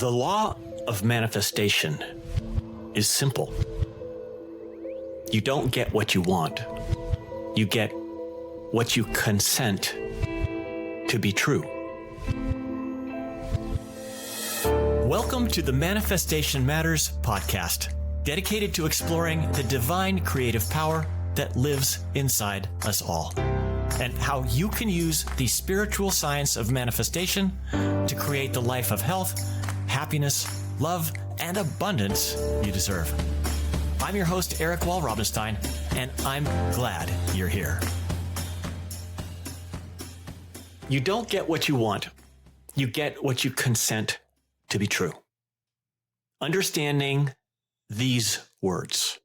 The law of manifestation is simple. You don't get what you want. You get what you consent to be true. Welcome to the Manifestation Matters podcast, dedicated to exploring the divine creative power that lives inside us all, and how you can use the spiritual science of manifestation to create the life of health, happiness, love, and abundance you deserve. I'm your host, Eric Wall-Robinstein, and I'm glad you're here. You don't get what you want. You get what you consent to be true. Understanding these words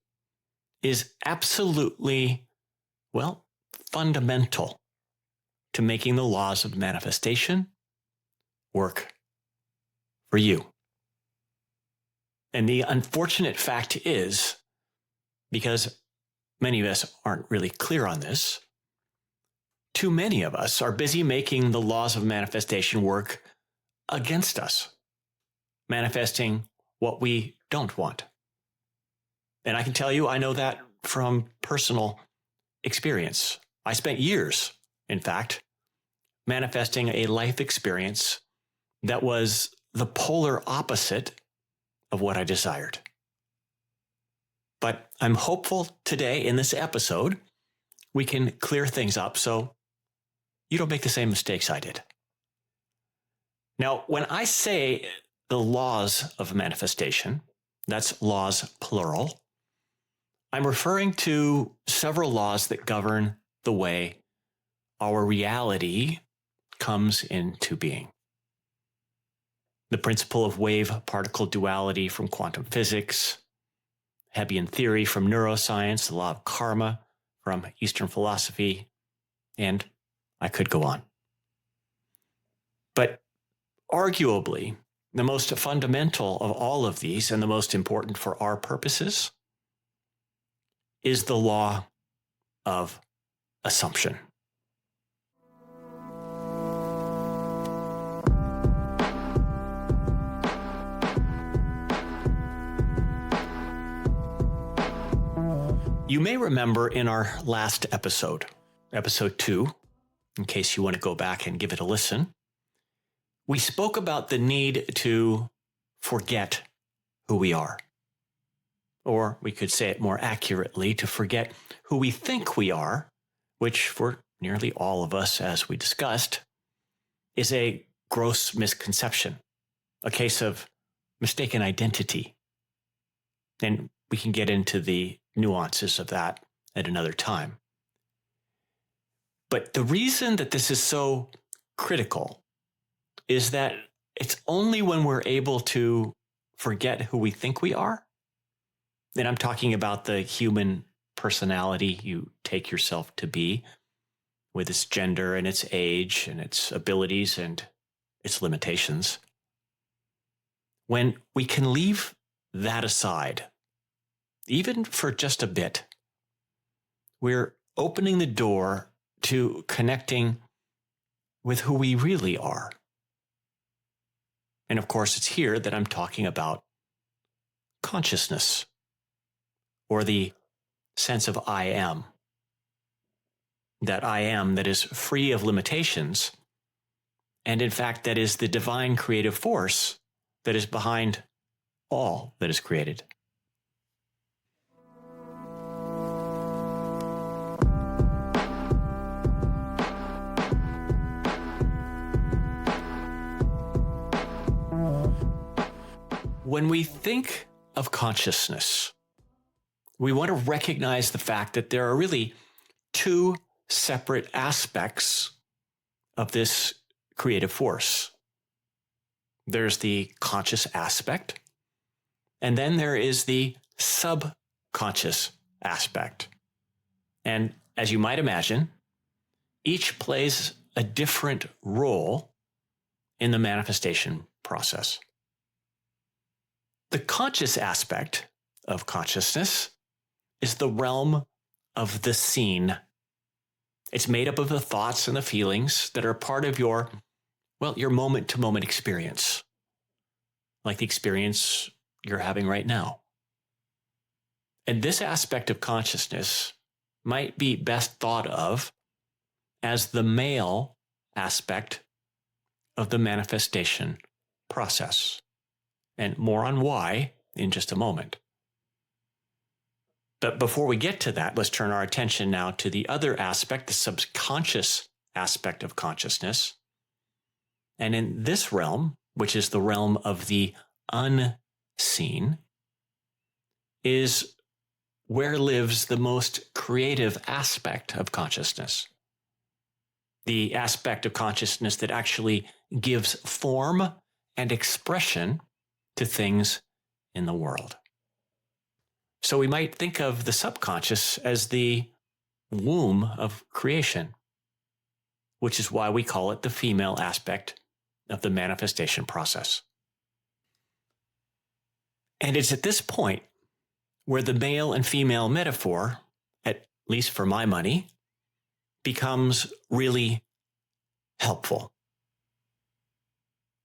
is absolutely, fundamental to making the laws of manifestation work for you. And the unfortunate fact is, because many of us aren't really clear on this, too many of us are busy making the laws of manifestation work against us, manifesting what we don't want. And I can tell you, I know that from personal experience. I spent years, in fact, manifesting a life experience that was the polar opposite of what I desired. But I'm hopeful today in this episode, we can clear things up so you don't make the same mistakes I did. Now, when I say the laws of manifestation, that's laws plural, I'm referring to several laws that govern the way our reality comes into being. The principle of wave-particle duality from quantum physics, Hebbian theory from neuroscience, the law of karma from Eastern philosophy, and I could go on. But arguably, the most fundamental of all of these, and the most important for our purposes, is the law of assumption. You may remember in our last episode 2, in case you want to go back and give it a listen, we spoke about the need to forget who we are. Or we could say it more accurately, to forget who we think we are, which for nearly all of us, as we discussed, is a gross misconception, a case of mistaken identity. And we can get into the nuances of that at another time. But the reason that this is so critical is that it's only when we're able to forget who we think we are, and I'm talking about the human personality you take yourself to be, with its gender and its age and its abilities and its limitations. When we can leave that aside, even for just a bit, we're opening the door to connecting with who we really are. And of course, it's here that I'm talking about consciousness, or the sense of I am. That I am that is free of limitations, and in fact, that is the divine creative force that is behind all that is created. When we think of consciousness, we want to recognize the fact that there are really two separate aspects of this creative force. There's the conscious aspect, and then there is the subconscious aspect. And as you might imagine, each plays a different role in the manifestation process. The conscious aspect of consciousness is the realm of the seen. It's made up of the thoughts and the feelings that are part of your moment-to-moment experience. like the experience you're having right now. And this aspect of consciousness might be best thought of as the male aspect of the manifestation process. And more on why in just a moment. But before we get to that, let's turn our attention now to the other aspect, the subconscious aspect of consciousness. And in this realm, which is the realm of the unseen, is where lives the most creative aspect of consciousness. The aspect of consciousness that actually gives form and expression to things in the world. So we might think of the subconscious as the womb of creation, which is why we call it the female aspect of the manifestation process. And it's at this point where the male and female metaphor, at least for my money, becomes really helpful.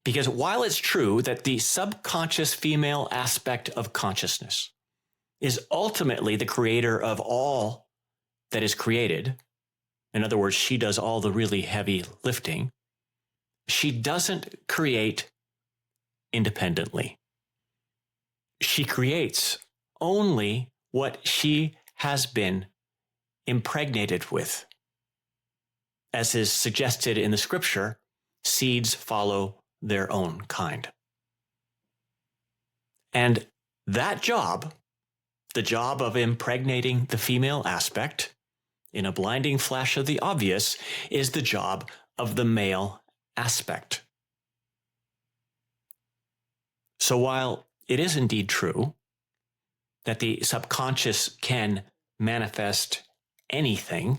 Because while it's true that the subconscious female aspect of consciousness is ultimately the creator of all that is created, in other words, she does all the really heavy lifting, she doesn't create independently. She creates only what she has been impregnated with. As is suggested in the scripture, seeds follow their own kind. And that job, the job of impregnating the female aspect in a blinding flash of the obvious, is the job of the male aspect. So while it is indeed true that the subconscious can manifest anything,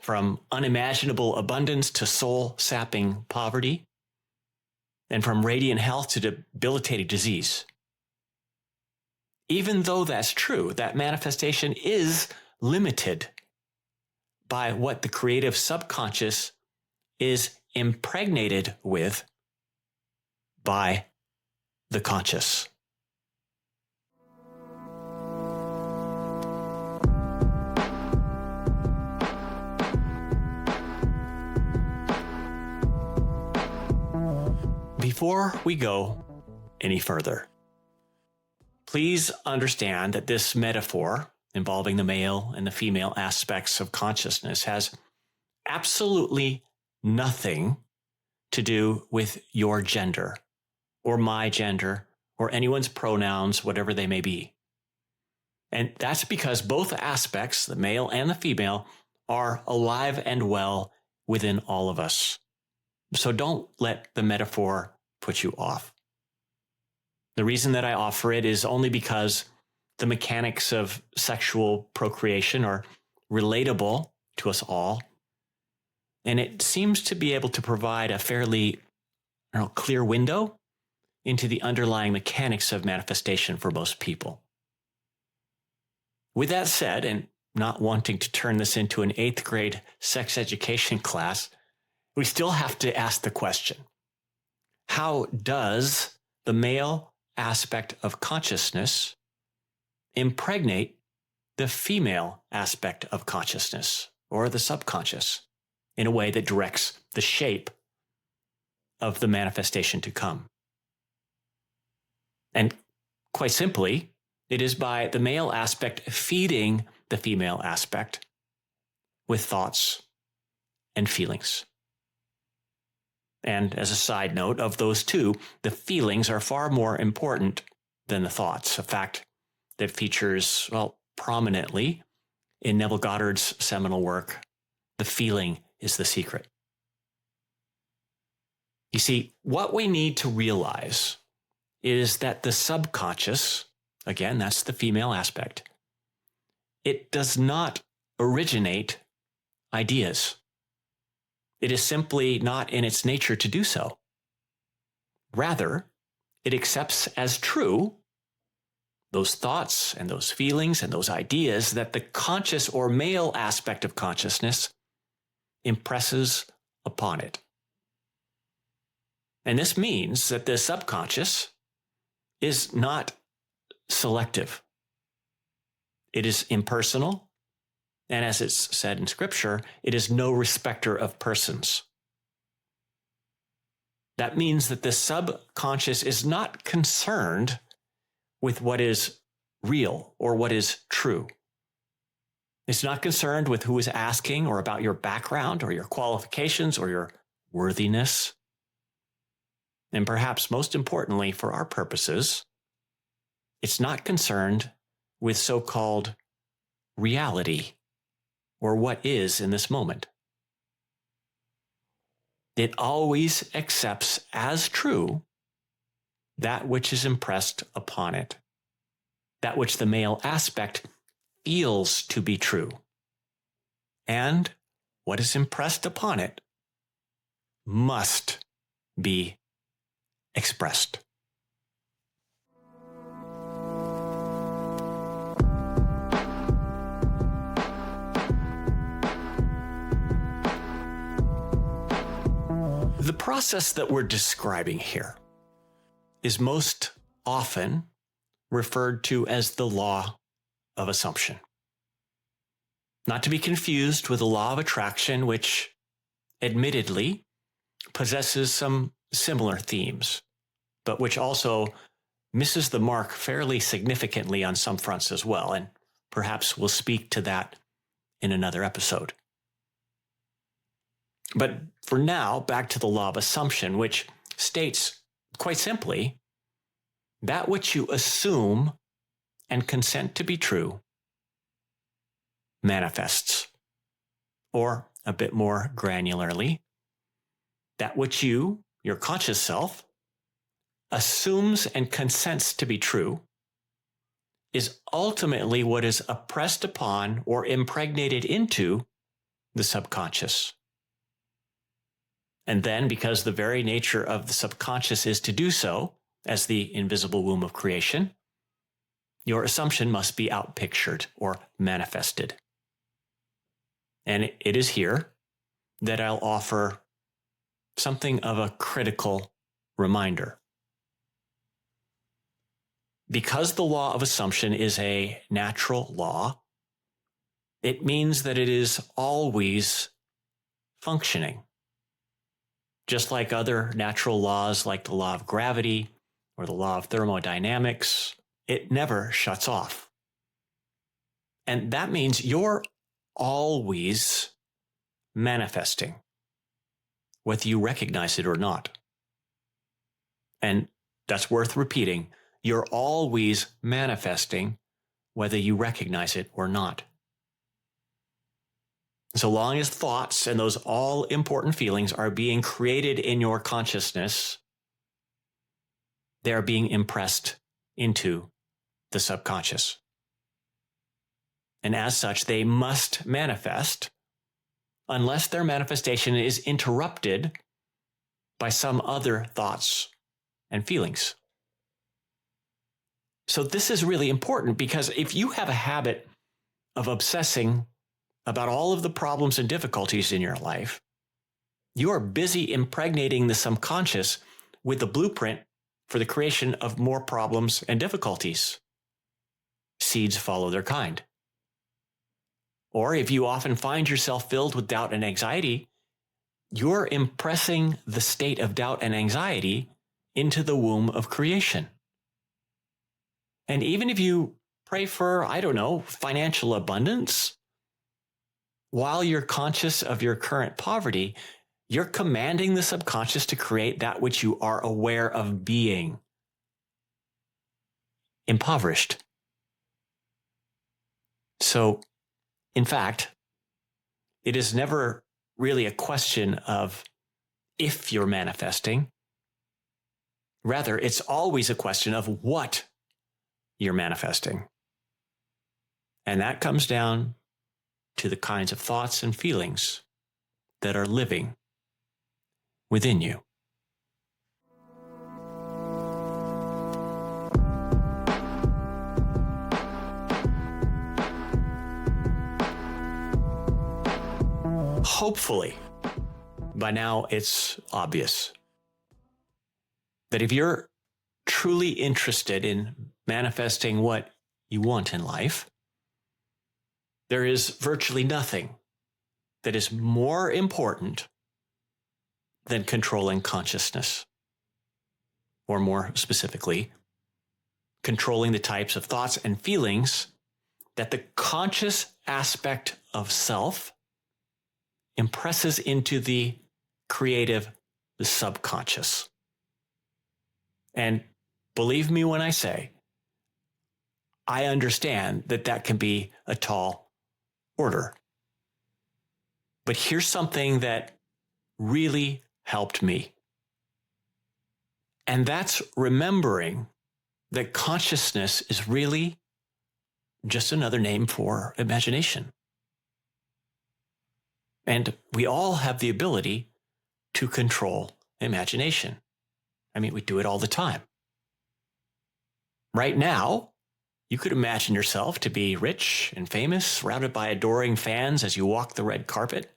from unimaginable abundance to soul-sapping poverty, and from radiant health to debilitating disease. Even though that's true, that manifestation is limited by what the creative subconscious is impregnated with by the conscious. Before we go any further, please understand that this metaphor involving the male and the female aspects of consciousness has absolutely nothing to do with your gender or my gender or anyone's pronouns, whatever they may be. And that's because both aspects, the male and the female, are alive and well within all of us. So don't let the metaphor put you off. The reason that I offer it is only because the mechanics of sexual procreation are relatable to us all, and it seems to be able to provide a fairly clear window into the underlying mechanics of manifestation for most people. With that said, and not wanting to turn this into an 8th grade sex education class, we still have to ask the question, how does the male aspect of consciousness impregnate the female aspect of consciousness, or the subconscious, in a way that directs the shape of the manifestation to come? And quite simply, it is by the male aspect feeding the female aspect with thoughts and feelings. And as a side note, of those two, the feelings are far more important than the thoughts, a fact that features, prominently in Neville Goddard's seminal work, The Feeling is the Secret. You see, what we need to realize is that the subconscious, again, that's the female aspect, it does not originate ideas. It is simply not in its nature to do so. Rather, it accepts as true those thoughts and those feelings and those ideas that the conscious or male aspect of consciousness impresses upon it. And this means that the subconscious, is not selective. It is impersonal. And as it's said in Scripture, it is no respecter of persons. That means that the subconscious is not concerned with what is real or what is true. It's not concerned with who is asking or about your background or your qualifications or your worthiness. And perhaps most importantly for our purposes, it's not concerned with so-called reality or what is in this moment. It always accepts as true that which is impressed upon it, that which the male aspect feels to be true. And what is impressed upon it must be expressed. The process that we're describing here is most often referred to as the law of assumption. Not to be confused with the law of attraction, which admittedly possesses some similar themes, but which also misses the mark fairly significantly on some fronts as well. And perhaps we'll speak to that in another episode. But for now, back to the law of assumption, which states quite simply, that which you assume and consent to be true manifests. Or a bit more granularly, that which you, your conscious self, assumes and consents to be true is ultimately what is impressed upon or impregnated into the subconscious. And then, because the very nature of the subconscious is to do so, as the invisible womb of creation, your assumption must be outpictured or manifested. And it is here that I'll offer something of a critical reminder. Because the law of assumption is a natural law, it means that it is always functioning. Just like other natural laws like the law of gravity or the law of thermodynamics, it never shuts off. And that means you're always manifesting, whether you recognize it or not. And that's worth repeating. You're always manifesting, whether you recognize it or not. So long as thoughts and those all-important feelings are being created in your consciousness, they are being impressed into the subconscious. And as such, they must manifest unless their manifestation is interrupted by some other thoughts and feelings. So this is really important, because if you have a habit of obsessing about all of the problems and difficulties in your life, you are busy impregnating the subconscious with the blueprint for the creation of more problems and difficulties. Seeds follow their kind. Or if you often find yourself filled with doubt and anxiety, you're impressing the state of doubt and anxiety into the womb of creation. And even if you pray for, financial abundance, while you're conscious of your current poverty, you're commanding the subconscious to create that which you are aware of being impoverished. So, in fact, it is never really a question of if you're manifesting. Rather, it's always a question of what you're manifesting. And that comes down to the kinds of thoughts and feelings that are living within you. Hopefully, by now it's obvious that if you're truly interested in manifesting what you want in life, there is virtually nothing that is more important than controlling consciousness. Or more specifically, controlling the types of thoughts and feelings that the conscious aspect of self impresses into the creative, the subconscious. And believe me when I say, I understand that that can be a tall order. But here's something that really helped me. And that's remembering that consciousness is really just another name for imagination. And we all have the ability to control imagination. I mean, we do it all the time. Right now, you could imagine yourself to be rich and famous, surrounded by adoring fans as you walk the red carpet.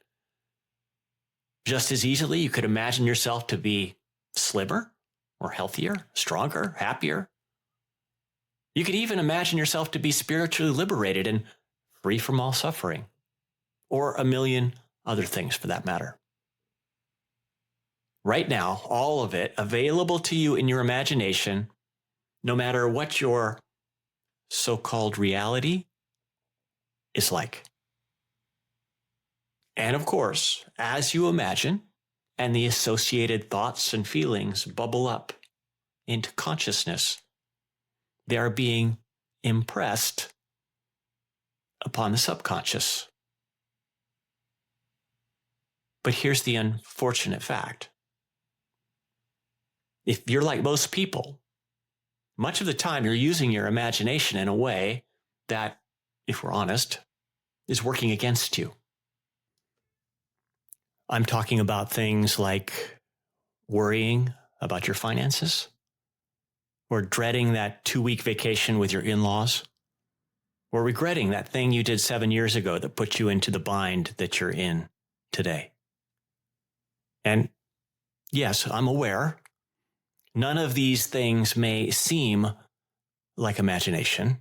Just as easily, you could imagine yourself to be slimmer or healthier, stronger, happier. You could even imagine yourself to be spiritually liberated and free from all suffering, or a million other things for that matter. Right now, all of it available to you in your imagination, no matter what your so-called reality is like. And of course, as you imagine, and the associated thoughts and feelings bubble up into consciousness, they are being impressed upon the subconscious. But here's the unfortunate fact. If you're like most people, much of the time you're using your imagination in a way that, if we're honest, is working against you. I'm talking about things like worrying about your finances, or dreading that 2-week vacation with your in-laws, or regretting that thing you did 7 years ago that put you into the bind that you're in today. And yes, I'm aware, none of these things may seem like imagination,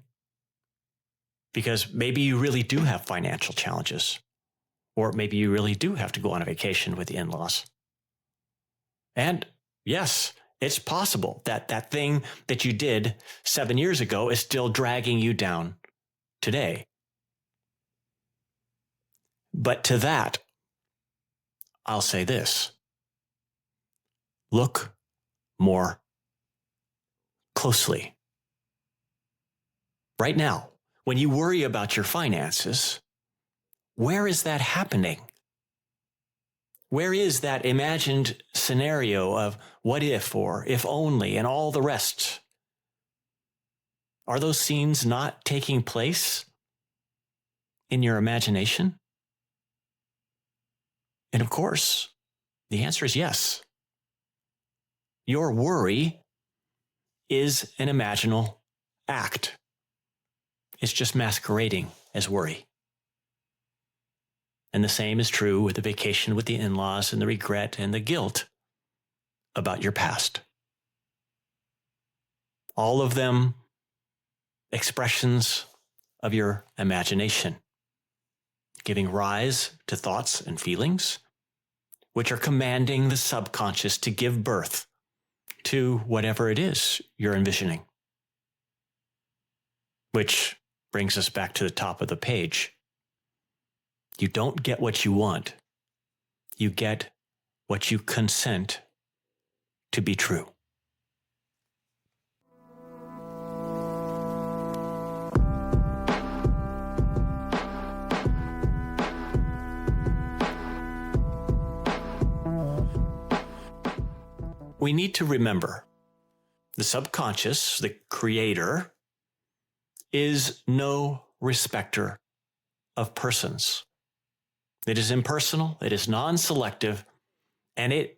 because maybe you really do have financial challenges, or maybe you really do have to go on a vacation with the in-laws. And yes, it's possible that that thing that you did 7 years ago is still dragging you down today. But to that, I'll say this. Look more closely. Right now, when you worry about your finances, where is that happening? Where is that imagined scenario of what if or if only and all the rest? Are those scenes not taking place in your imagination? And of course, the answer is yes. Your worry is an imaginal act. It's just masquerading as worry. And the same is true with the vacation with the in-laws and the regret and the guilt about your past. All of them expressions of your imagination, giving rise to thoughts and feelings, which are commanding the subconscious to give birth to whatever it is you're envisioning. Which brings us back to the top of the page. You don't get what you want. You get what you consent to be true. We need to remember the subconscious, the creator, is no respecter of persons. It is impersonal, it is non-selective, and it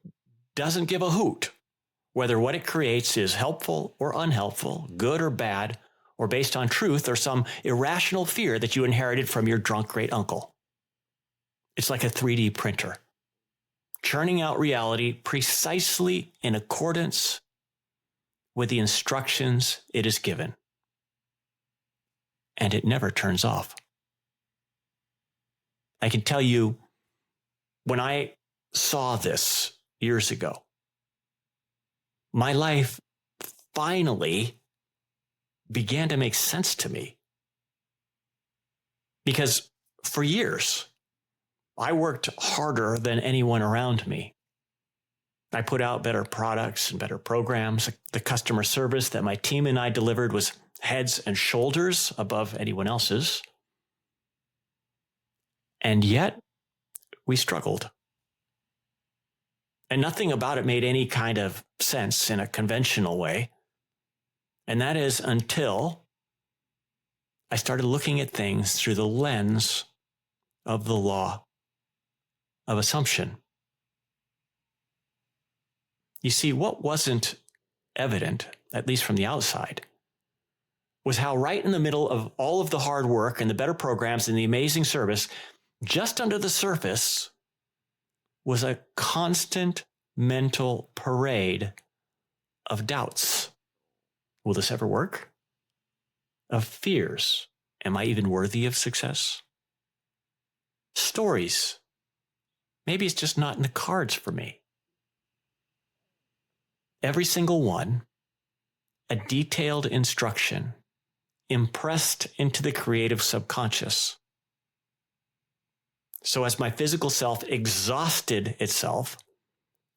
doesn't give a hoot whether what it creates is helpful or unhelpful, good or bad, or based on truth or some irrational fear that you inherited from your drunk great uncle. It's like a 3D printer, churning out reality precisely in accordance with the instructions it is given. And it never turns off. I can tell you, when I saw this years ago, my life finally began to make sense to me. Because for years, I worked harder than anyone around me. I put out better products and better programs. The customer service that my team and I delivered was heads and shoulders above anyone else's. And yet, we struggled. And nothing about it made any kind of sense in a conventional way. And that is until I started looking at things through the lens of the law of assumption. You see, what wasn't evident, at least from the outside, was how right in the middle of all of the hard work and the better programs and the amazing service, just under the surface, was a constant mental parade of doubts. Will this ever work? Of fears. Am I even worthy of success? Stories. Maybe it's just not in the cards for me. Every single one, a detailed instruction impressed into the creative subconscious. So as my physical self exhausted itself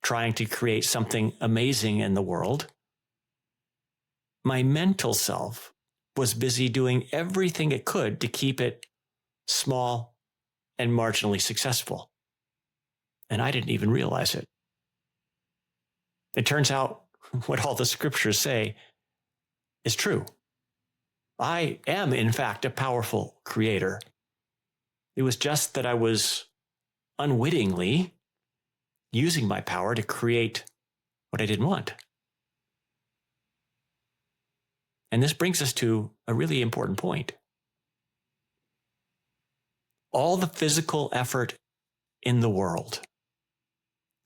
trying to create something amazing in the world, my mental self was busy doing everything it could to keep it small and marginally successful. And I didn't even realize it. It turns out what all the scriptures say is true. I am, in fact, a powerful creator. It was just that I was unwittingly using my power to create what I didn't want. And this brings us to a really important point. All the physical effort in the world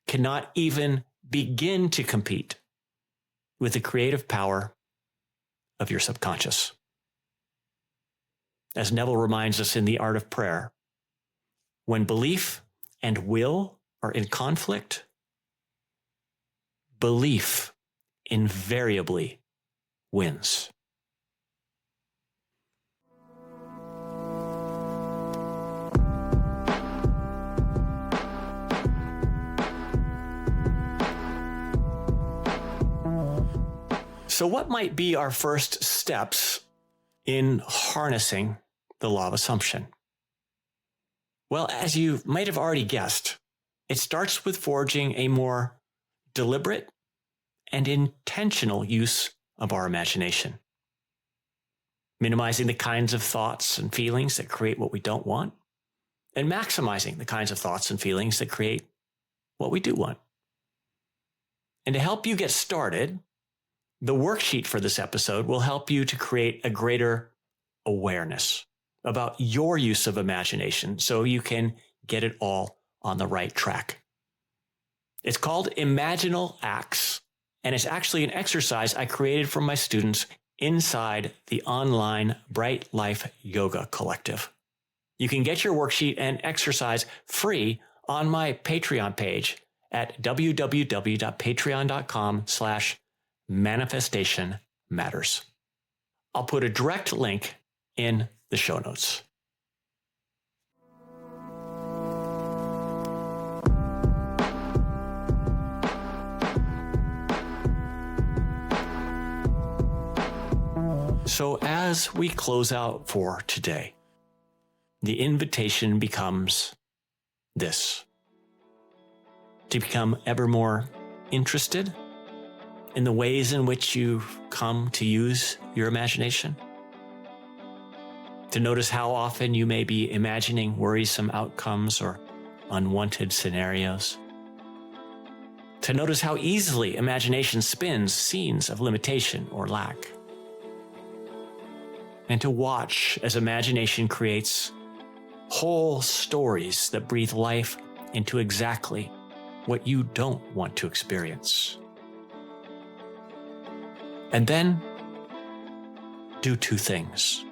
cannot even begin to compete with the creative power of your subconscious. As Neville reminds us in The Art of Prayer, when belief and will are in conflict, belief invariably wins. So what might be our first steps in harnessing the law of assumption? Well, as you might have already guessed, it starts with forging a more deliberate and intentional use of our imagination, minimizing the kinds of thoughts and feelings that create what we don't want, and maximizing the kinds of thoughts and feelings that create what we do want. And to help you get started, the worksheet for this episode will help you to create a greater awareness about your use of imagination so you can get it all on the right track. It's called Imaginal Acts, and it's actually an exercise I created for my students inside the online Bright Life Yoga Collective. You can get your worksheet and exercise free on my Patreon page at www.patreon.com/manifestation matters. I'll put a direct link in the show notes. So as we close out for today, the invitation becomes this: to become ever more interested in the ways in which you've come to use your imagination, to notice how often you may be imagining worrisome outcomes or unwanted scenarios, to notice how easily imagination spins scenes of limitation or lack, and to watch as imagination creates whole stories that breathe life into exactly what you don't want to experience. And then do two things.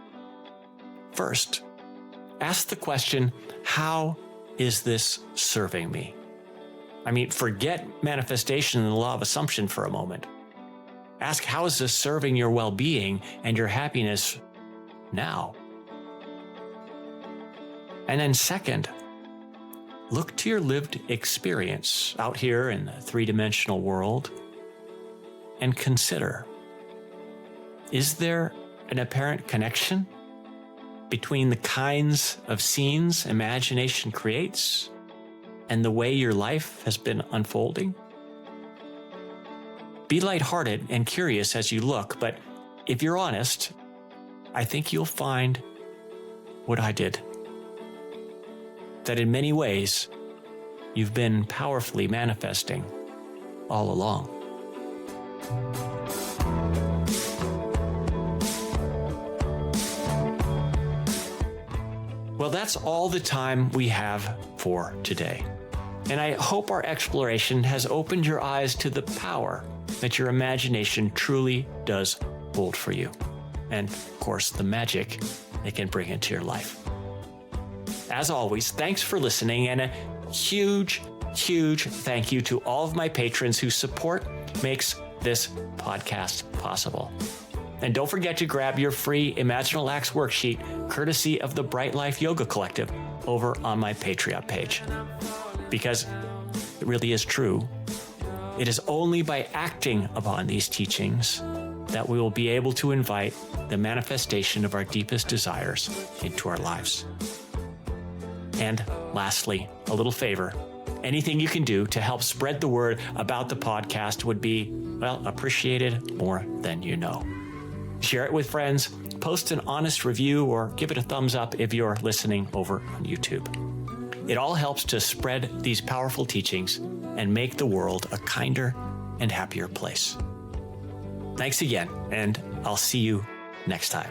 First, ask the question, how is this serving me? I mean, forget manifestation and the law of assumption for a moment. Ask, how is this serving your well-being and your happiness now? And then second, look to your lived experience out here in the three-dimensional world and consider, is there an apparent connection between the kinds of scenes imagination creates and the way your life has been unfolding? Be lighthearted and curious as you look, but if you're honest, I think you'll find what I did. That in many ways, you've been powerfully manifesting all along. Well, that's all the time we have for today. And I hope our exploration has opened your eyes to the power that your imagination truly does hold for you. And of course, the magic it can bring into your life. As always, thanks for listening, and a huge thank you to all of my patrons whose support makes this podcast possible. And don't forget to grab your free Imaginal Acts worksheet, courtesy of the Bright Life Yoga Collective, over on my Patreon page. Because it really is true, it is only by acting upon these teachings that we will be able to invite the manifestation of our deepest desires into our lives. And lastly, a little favor. Anything you can do to help spread the word about the podcast would be, well, appreciated more than you know. Share it with friends, post an honest review, or give it a thumbs up if you're listening over on YouTube. It all helps to spread these powerful teachings and make the world a kinder and happier place. Thanks again, and I'll see you next time.